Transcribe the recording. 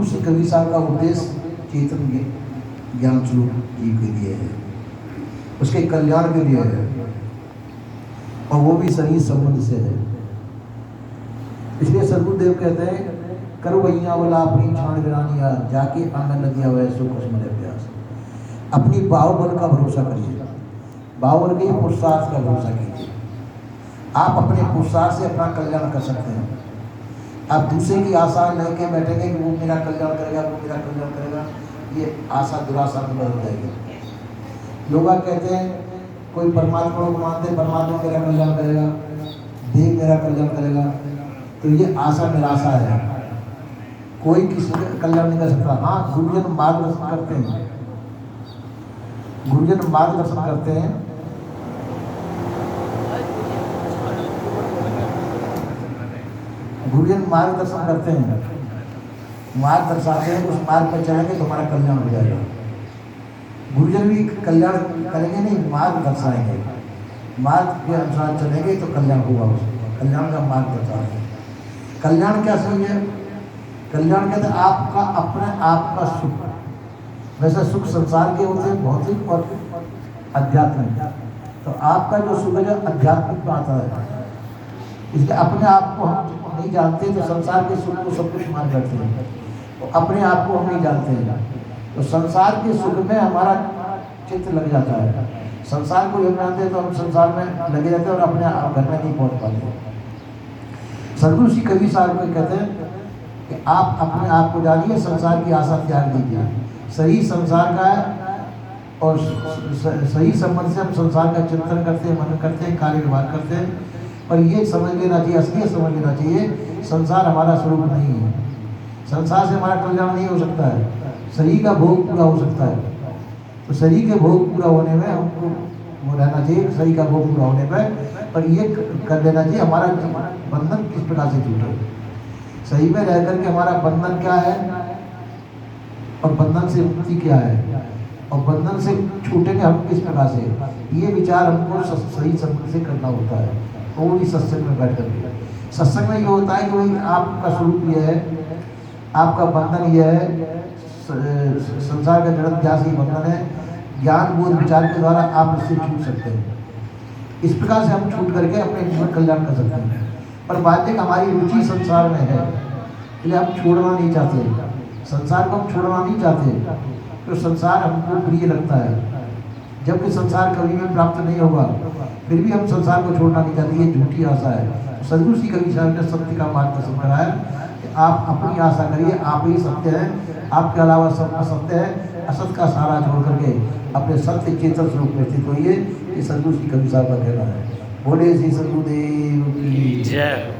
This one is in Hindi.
सदगुरु श्री कबीर साहब का उपदेश चेतन ज्ञान स्वरूप जी के लिए है, उसके कल्याण के लिए है, और वो भी शरीर संबंध से है। इसलिए सदगुरुदेव कहते हैं करो भैया बोला अपनी छाण गिरानिया जाके आंगन नदिया वह सुख उसमें अभ्यास। अपनी बाहुबल का भरोसा करिए, बाहुबल के पुरुषार्थ का भरोसा कीजिए। आप अपने पुरुषार्थ से अपना कल्याण कर सकते हैं। आप दूसरे की आशा लेके बैठेंगे कि वो मेरा कल्याण करेगा, वो मेरा कल्याण करेगा, ये आशा दुराशा में बदल जाएगी। लोग कहते हैं कोई परमात्मा को मानते परमात्मा मेरा कल्याण करेगा, देव मेरा कल्याण करेगा, तो ये आशा निराशा है। कोई किसी का कल्याण नहीं कर सकता। हाँ, गुरुजन मार्गदर्शन करते हैं, गुरुजन मार्गदर्शन करते हैं, गुरुजन मार्गदर्शन करते हैं, मार्ग दर्शाते हैं, उस मार्ग पर चलेंगे तो हमारा कल्याण हो जाएगा। गुरुजन भी कल्याण करेंगे नहीं, मार्ग दर्शाएंगे, मार्ग के अनुसार चलेंगे तो कल्याण होगा, उसका कल्याण का मार्ग दर्शाएंगे। कल्याण क्या सही है? कल्याण कहते हैं आपका अपने आप का सुख। वैसे सुख संसार के होते हैं भौतिक और आध्यात्मिक, तो आपका जो सुख है जो आध्यात्मिक में आता है, इसलिए अपने आप को हम नहीं जानते तो संसार के सुख को सब कुछ मान करते हैं, तो अपने आप को हम नहीं जानते हैं, तो संसार के सुख में हमारा चित्त लग जाता है। संसार को हम जानते हैं तो हम संसार में लगे रहते हैं और अपने घर में नहीं पहुँच पाते। सदगुरु श्री कबीर साहब को कहते हैं कि आप अपने आप को जानिए, संसार की आशा त्याग दीजिए। सही संसार का है और सही संबंध से हम संसार का चिंतन करते हैं, मनन करते हैं, कार्य निर्वाह करते हैं, पर ये समझ लेना चाहिए, असलियत समझ लेना चाहिए, संसार हमारा स्वरूप नहीं है। संसार से हमारा कल्याण नहीं हो सकता है, शरीर का भोग पूरा हो सकता है। तो शरीर के भोग पूरा होने में हमको वो रहना चाहिए, शरीर का भोग पूरा होने पर ये कर लेना चाहिए हमारा बंधन किस प्रकार से टूटे। सही में रह करके हमारा बंधन क्या है और बंधन से मुक्ति क्या है, और बंधन से छूटेंगे हम किस प्रकार से, ये विचार हमको सही संबंध से करना होता है। थोड़ी सत्संग में बैठ करके, सत्संग में ये होता है कि भाई आपका स्वरूप ये है, आपका बंधन ये है, संसार का जड़त ध्यास ही बंधन है, ज्ञान बोध विचार के द्वारा आप इससे छूट सकते हैं। इस प्रकार से हम छूट करके अपने जीवन कल्याण कर सकते हैं। पर बात है कि हमारी रुचि संसार में है, इसलिए हम छोड़ना नहीं चाहते, संसार को हम छोड़ना नहीं चाहते, तो संसार हमको प्रिय लगता है। जबकि संसार कभी भी प्राप्त नहीं होगा, फिर भी हम संसार को छोड़ना नहीं चाहते, ये झूठी आशा है। सदगुरु श्री कबीर साहब ने सत्य का मार्गदर्शन कराया कि आप अपनी आशा करिए, आप ही सत्य हैं, आपके अलावा सब असत्य है। असत का सहारा छोड़ करके अपने सत्य चेतन स्वरूप में स्थित होइए, ये सदगुरु श्री कबीर साहब का कहना है। बोले श्री सदगुरुदेव की जय।